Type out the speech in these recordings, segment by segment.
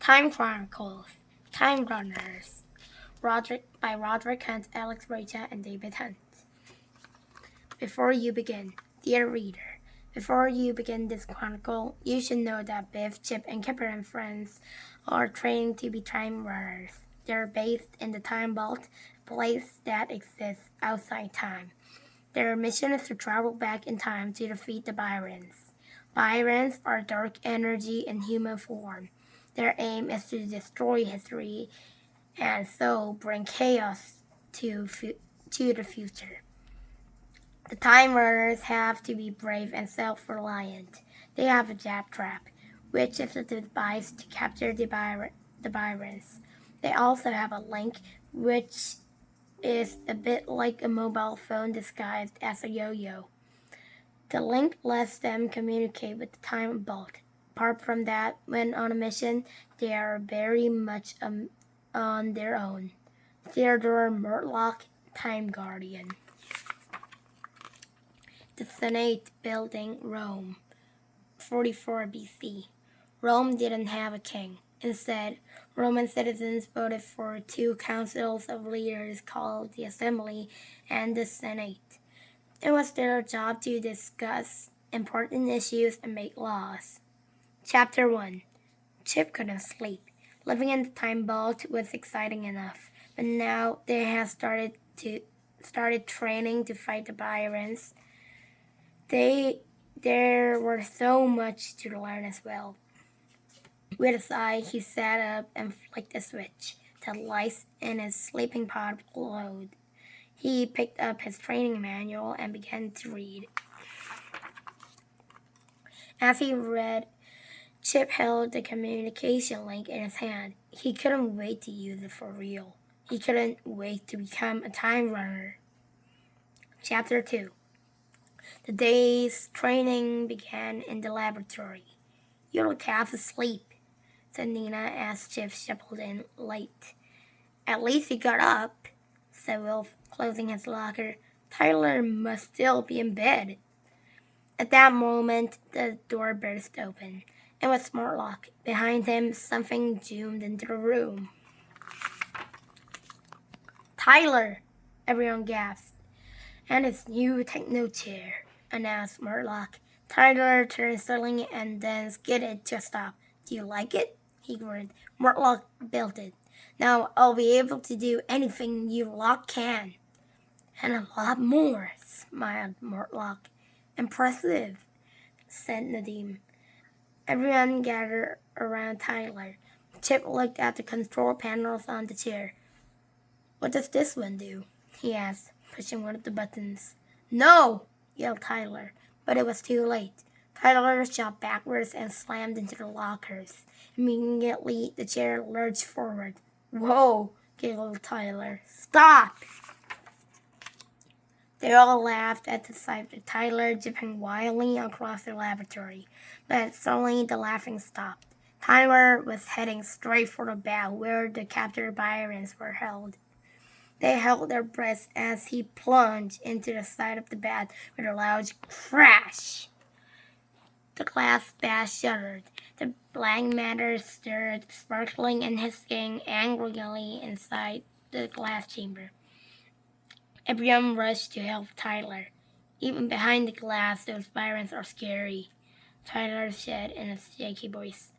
Time Chronicles, Time Runners, by Roderick Hunt, Alex Rachel, and David Hunt. Before you begin, dear reader, before you begin this chronicle, you should know that Biff, Chip, and Kipper and friends are training to be time runners. They're based in the Time Vault, a place that exists outside time. Their mission is to travel back in time to defeat the Byrons. Byrons are dark energy in human form. Their aim is to destroy history and so bring chaos to the future. The Time Runners have to be brave and self-reliant. They have a jab trap, which is a device to capture the Byrons. They also have a link, which is a bit like a mobile phone disguised as a yo-yo. The link lets them communicate with the Time Vault. Apart from that, when on a mission, they are very much on their own. Theodore Murtlock, Time Guardian. The Senate building, Rome, 44 BC. Rome didn't have a king. Instead, Roman citizens voted for two councils of leaders called the Assembly and the Senate. It was their job to discuss important issues and make laws. Chapter 1. Chip couldn't sleep. Living in the Time Vault was exciting enough, but now they had started training to fight the Byrons. There were so much to learn as well. With a sigh, he sat up and flicked a switch. The lights in his sleeping pod glowed. He picked up his training manual and began to read. As he read, Chip held the communication link in his hand. He couldn't wait to use it for real. He couldn't wait to become a time runner. Chapter 2. The day's training began in the laboratory. "You look half asleep," said Nina as Chip shuffled in late. "At least you got up," said Wilf, closing his locker. "Tyler must still be in bed." At that moment, the door burst open. It was Smartlock. Behind him, something zoomed into the room. "Tyler!" everyone gasped. "And his new techno chair," announced Murtlock. Tyler turned suddenly and then skidded to a stop. "Do you like it?" he grinned. Murtlock belted. "Now I'll be able to do anything you lot can." "And a lot more," smiled Murtlock. "Impressive," said Nadim. Everyone gathered around Tyler. Chip looked at the control panels on the chair. "What does this one do?" he asked, pushing one of the buttons. "No!" yelled Tyler, but it was too late. Tyler shot backwards and slammed into the lockers. Immediately, the chair lurched forward. "Whoa!" giggled Tyler. "Stop!" They all laughed at the sight of Tyler zipping wildly across the laboratory, but suddenly the laughing stopped. Tyler was heading straight for the bow where the captured Byrons were held. They held their breaths as he plunged into the side of the bat with a loud crash. The glass bat shuddered. The black matter stirred, sparkling and hissing angrily inside the glass chamber. Everyone rushed to help Tyler. "Even behind the glass, those Byrons are scary," Tyler said in a shaky voice.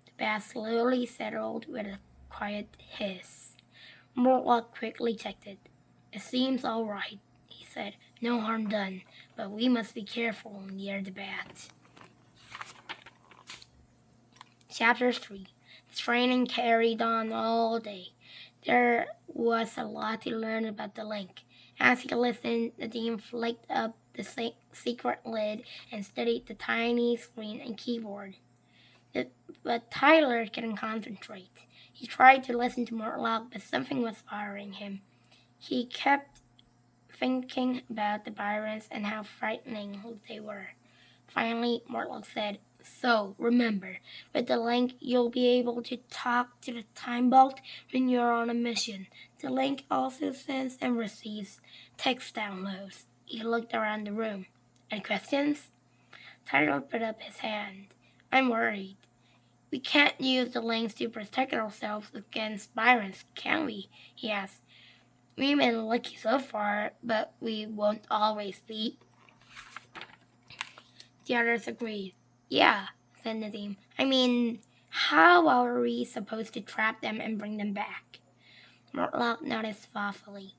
The bat slowly settled with a quiet hiss. Murtlock quickly checked it. "It seems all right," he said. "No harm done, but we must be careful near the bat." Chapter 3. The training carried on all day. There was a lot to learn about the link. As he listened, the team flicked up the secret lid and studied the tiny screen and keyboard. But Tyler couldn't concentrate. He tried to listen to Murtlock, but something was bothering him. He kept thinking about the Byrons and how frightening they were. Finally, Murtlock said, "So, remember, with the link, you'll be able to talk to the Time Vault when you're on a mission. The link also sends and receives text downloads." He looked around the room. "Any questions?" Tyler put up his hand. "I'm worried. We can't use the links to protect ourselves against Byrons, can we? He asked. We've been lucky so far, but we won't always be. The others agreed. Yeah, said Nadim. I mean, how are we supposed to trap them and bring them back? Mortlock nodded thoughtfully.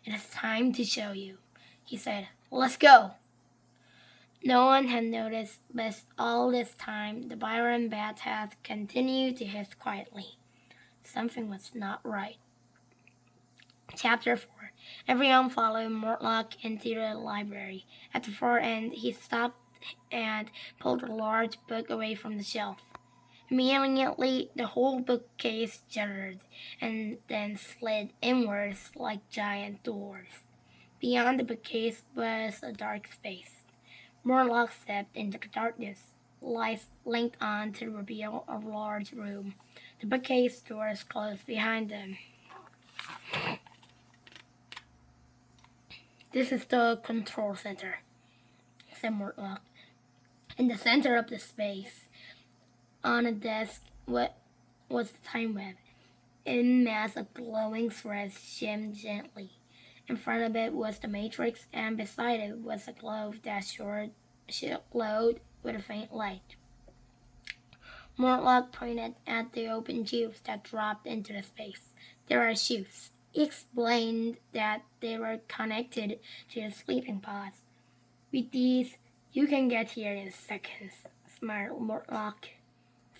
It is time to show you, he said. Let's go. No one had noticed, but all this time the Byron bat had continued to hiss quietly. Something was not right. Chapter 4. Everyone followed Mortlock into the library. At the far end, he stopped and pulled a large book away from the shelf. Immediately, the whole bookcase juddered and then slid inwards like giant doors. Beyond the bookcase was a dark space. Morlock stepped into the darkness. Lights linked on to reveal a large room. The bookcase doors closed behind them. This is the control center, said Mortlock. In the center of the space, on a desk, was the time web. A mass of glowing threads shimmed gently. In front of it was the matrix, and beside it was a globe that glowed with a faint light. Mortlock pointed at the open tubes that dropped into the space. There are chutes. He explained that they were connected to the sleeping pods. With these, you can get here in seconds, smiled Mortlock.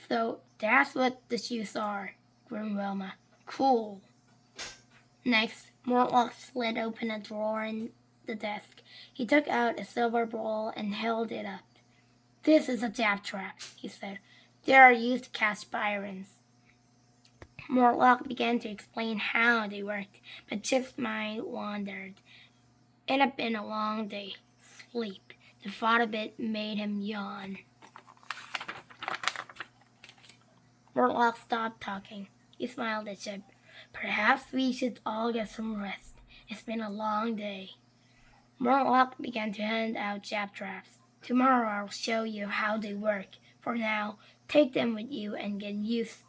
So that's what the chutes are, grinned Wilma. Cool. Next, Mortlock slid open a drawer in the desk. He took out a silver ball and held it up. This is a jab trap, he said. They are used to catch Byrons. Mortlock began to explain how they worked, but Chip's mind wandered. It had been a long day. Sleep. The thought of it made him yawn. Mortlock stopped talking. He smiled at Chip. Perhaps we should all get some rest. It's been a long day. Mortlock began to hand out jab traps. Tomorrow I'll show you how they work. For now, take them with you and get used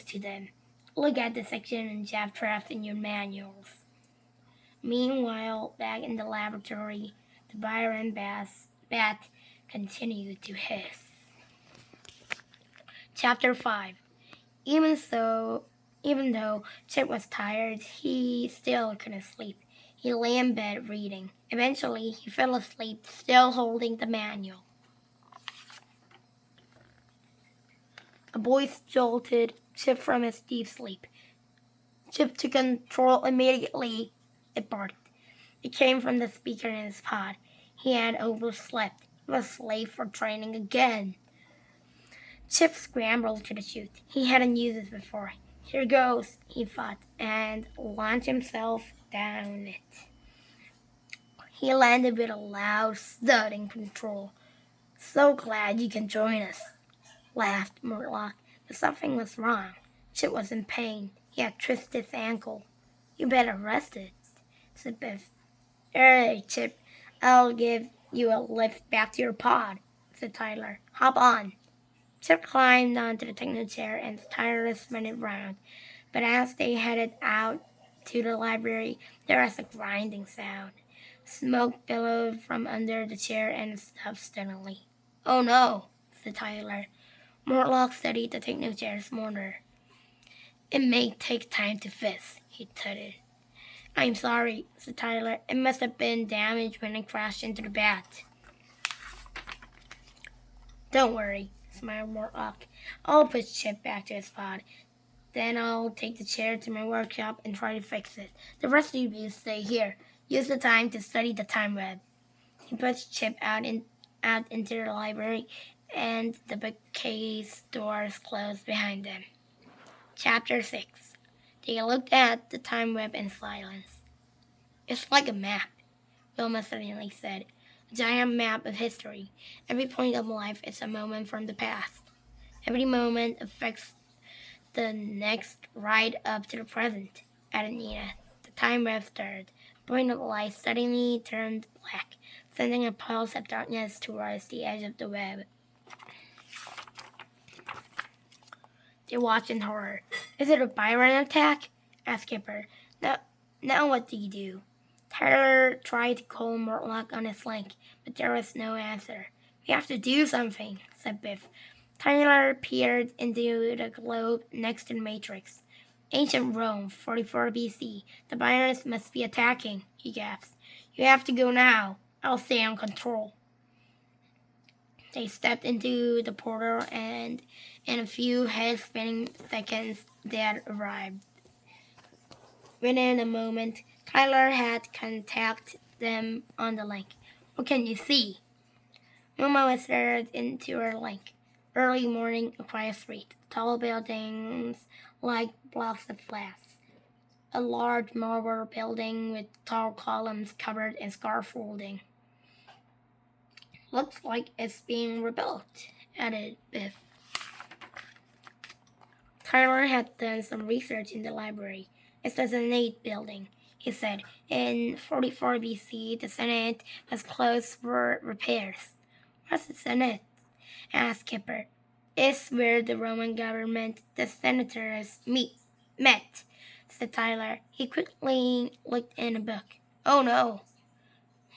to them. Look at the section on jab traps in your manuals. Meanwhile, back in the laboratory, the Byron bat continued to hiss. Chapter 5. Even though Chip was tired, he still couldn't sleep. He lay in bed reading. Eventually, he fell asleep, still holding the manual. A voice jolted Chip from his deep sleep. Chip took control immediately, it barked. It came from the speaker in his pod. He had overslept. He was late for training again. Chip scrambled to the chute. He hadn't used it before. Here goes, he thought, and launched himself down it. He landed with a loud thud in control. So glad you can join us, laughed Mortlock, but something was wrong. Chip was in pain. He had twisted his ankle. You better rest it, said Biff. Hey, Chip, I'll give you a lift back to your pod, said Tyler. Hop on. Chip climbed onto the techno chair and the Tyler spun it round. But as they headed out to the library, there was a grinding sound. Smoke billowed from under the chair and stopped suddenly. Oh no, said Tyler. Mortlock studied the techno chair's motor. It may take time to fix, he tutted. I'm sorry, said Tyler. It must have been damaged when it crashed into the bat. Don't worry, smiled Mortlock. I'll put Chip back to his pod. Then I'll take the chair to my workshop and try to fix it. The rest of you stay here. Use the time to study the time web. He pushed Chip out into the library, and the bookcase doors closed behind them. Chapter 6. They looked at the time web in silence. It's like a map, Wilma suddenly said. A giant map of history. Every point of life is a moment from the past. Every moment affects the next right up to the present, added Nina. The time web stirred. A point of light suddenly turned black, sending a pulse of darkness towards the edge of the web. They watched in horror. Is it a Byron attack? Asked Kipper. Now what do you do? Tyler tried to call Mortlock on his link, but there was no answer. We have to do something, said Biff. Tyler peered into the globe next to the Matrix. Ancient Rome, 44 BC. The Byrons must be attacking, he gasped. You have to go now. I'll stay on control. They stepped into the portal, and in a few head-spinning seconds, they had arrived. Within a moment, Tyler had contacted them on the link. What can you see? Uma whispered into her link. Early morning, a quiet street. Tall buildings like blocks of glass. A large marble building with tall columns covered in scaffolding. Looks like it's being rebuilt, added Biff. Tyler had done some research in the library. It's the Senate building, he said. In 44 BC, the Senate was closed for repairs. What's the Senate? Asked Kipper. It's where the Roman government, the senators, met, said Tyler. He quickly looked in a book. Oh no.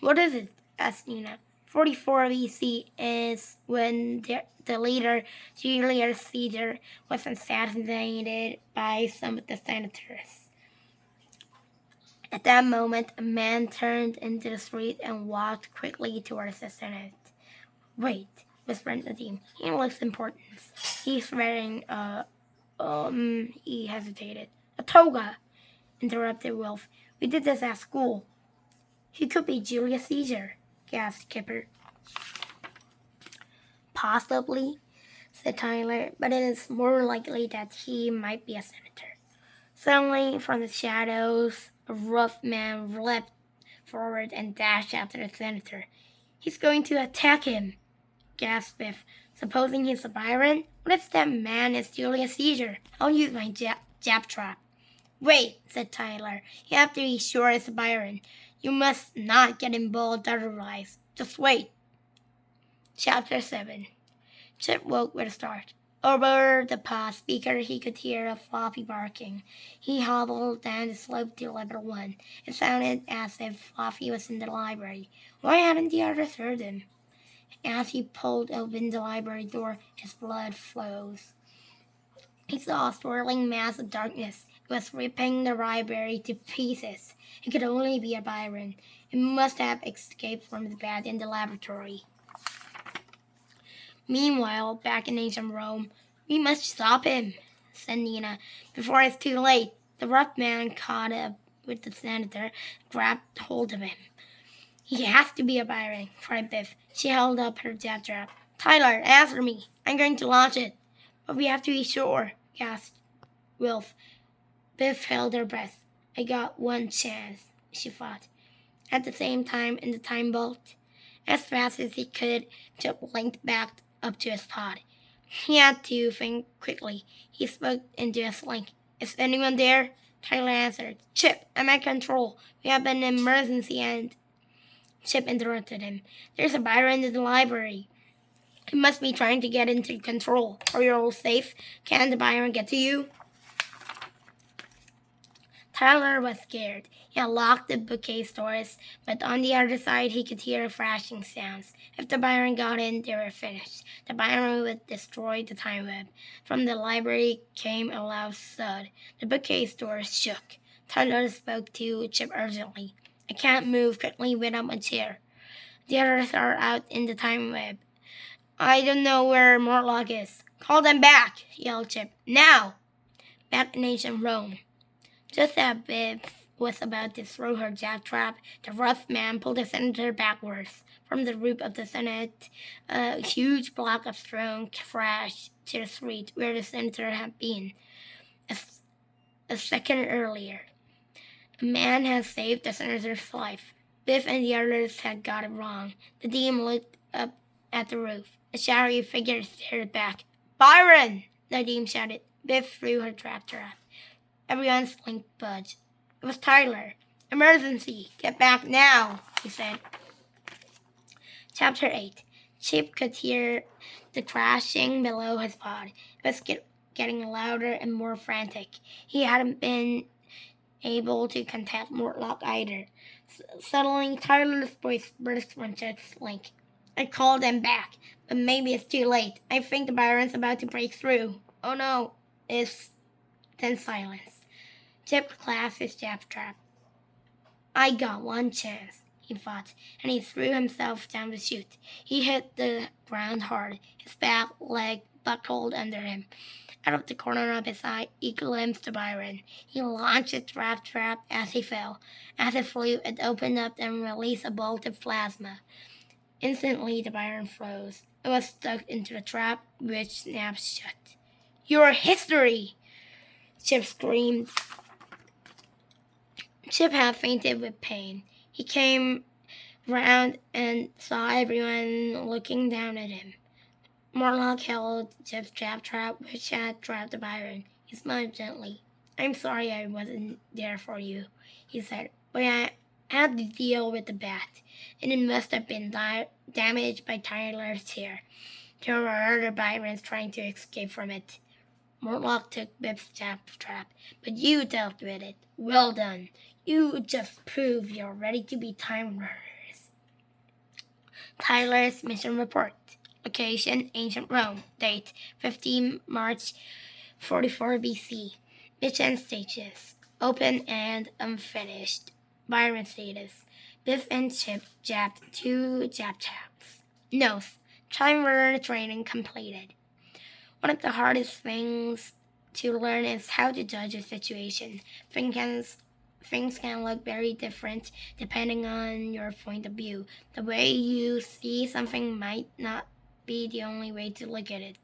What is it? Asked Nina. 44 BC is when the leader, Julius Caesar, was assassinated by some of the senators. At that moment, a man turned into the street and walked quickly towards the Senate. Wait, whispered Nadim. He looks important. He's wearing he hesitated. A toga, interrupted Wolf. We did this at school. He could be Julius Caesar, gasped Kipper. Possibly, said Tyler, but it is more likely that he might be a senator. Suddenly, from the shadows, a rough man leapt forward and dashed after the senator. He's going to attack him, gasped Biff. Supposing he's a Byron? What if that man is Julius Caesar? I'll use my jab trap. Wait, said Tyler. You have to be sure it's a Byron. You must not get involved otherwise. Just wait. Chapter 7. Chip woke with a start. Over the pod speaker, he could hear a Fluffy barking. He hobbled down the slope to level 1. It sounded as if Fluffy was in the library. Why hadn't the others heard him? As he pulled open the library door, his blood froze. He saw a swirling mass of darkness. It was ripping the library to pieces. It could only be a Byron. It must have escaped from the bed in the laboratory. Meanwhile, back in ancient Rome, we must stop him, said Nina, before it's too late. The rough man caught up with the senator, grabbed hold of him. He has to be a Byron, cried Biff. She held up her jab trap. Tyler, answer me. I'm going to launch it. But we have to be sure, gasped Wilf. Biff held her breath. I got one chance, she thought. At the same time, in the time vault, as fast as he could, Chip linked back up to his pod. He had to think quickly. He spoke into his link. Is anyone there? Tyler answered. Chip, I'm at control. We have an emergency and... Chip interrupted him. There's a Byron in the library. He must be trying to get into control. Are you all safe? Can the Byron get to you? Tyler was scared. He unlocked the bookcase doors, but on the other side he could hear flashing sounds. If the Byron got in, they were finished. The Byron would destroy the time web. From the library came a loud thud. The bookcase doors shook. Tyler spoke to Chip urgently. I can't move quickly without my chair. The others are out in the time web. I don't know where Mortlock is. Call them back, yelled Chip. Now! Back in ancient Rome. Just as Biff was about to throw her jab trap, the rough man pulled the senator backwards. From the roof of the Senate, a huge block of stone crashed to the street where the senator had been a second earlier. A man had saved the senator's life. Biff and the others had got it wrong. The demon looked up at the roof. A shadowy figure stared back. Byron! Nadim shouted. Biff threw her trap. Everyone's link budged. It was Tyler. Emergency! Get back now, he said. Chapter 8. Chip could hear the crashing below his pod. It was getting louder and more frantic. He hadn't been able to contact Mortlock either. Suddenly, Tyler's voice burst from Chip's link. I called them back, but maybe it's too late. I think the Byron's about to break through. Oh no, it's... Then silence. Chip clasped his death trap. I got one chance, he thought, and he threw himself down the chute. He hit the ground hard. His back leg buckled under him. Out of the corner of his eye, he glimpsed the Byron. He launched his death trap as he fell. As it flew, it opened up and released a bolt of plasma. Instantly, the Byron froze. It was stuck into the trap, which snapped shut. You're history! Chip screamed. Chip had fainted with pain. He came round and saw everyone looking down at him. Mortlock held Chip's death trap, which had trapped the Byron. He smiled gently. I'm sorry I wasn't there for you, he said, but I had to deal with the bat, and it must have been damaged by Tyler's tear. There were other Byrons trying to escape from it. Mortlock took Bip's death trap, but you dealt with it. Well done. You just proved you're ready to be time runners. Tyler's mission report. Location, Ancient Rome. Date, 15 March 44 BC. Mission stages, open and unfinished. Byron status. Biff and Chip jabbed 2 jab traps. Notes. Time runner training completed. One of the hardest things to learn is how to judge a situation. Things can look very different depending on your point of view. The way you see something might not be the only way to look at it.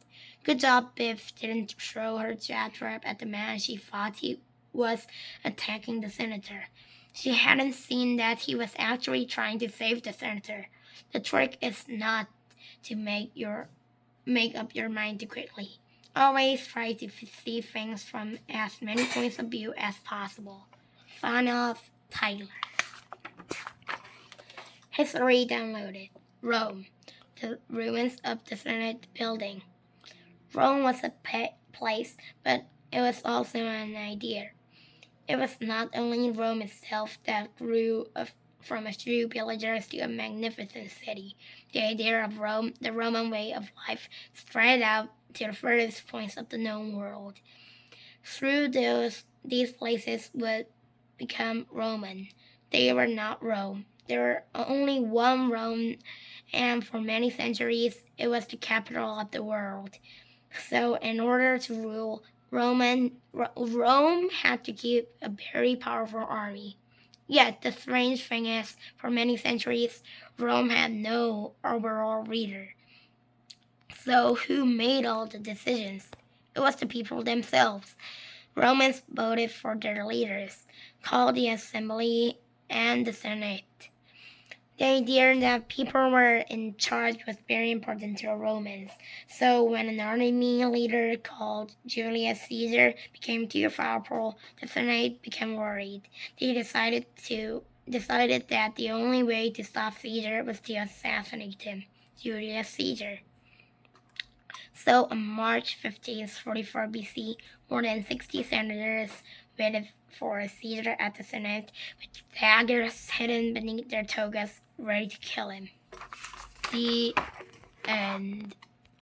Good job, Biff didn't throw her jab trap at the man she thought he was attacking the senator. She hadn't seen that he was actually trying to save the senator. The trick is not to make up your mind too quickly. Always try to see things from as many points of view as possible. Fan of Tyler. History downloaded. Rome. The ruins of the Senate building. Rome was a place, but it was also an idea. It was not only Rome itself that grew from a few villagers to a magnificent city. The idea of Rome, the Roman way of life, spread out to the furthest points of the known world. Through these places would become Roman. They were not Rome. There were only one Rome, and for many centuries it was the capital of the world. So in order to rule, Rome had to keep a very powerful army. Yet the strange thing is, for many centuries, Rome had no overall leader. So who made all the decisions? It was the people themselves. Romans voted for their leaders, called the Assembly and the Senate. The idea that people were in charge was very important to the Romans. So when an army leader called Julius Caesar became too powerful, the Senate became worried. They decided that the only way to stop Caesar was to assassinate him, Julius Caesar. So on March 15th, 44 BC, more than 60 senators waited for Caesar at the Senate, with daggers hidden beneath their togas, ready to kill him. The end.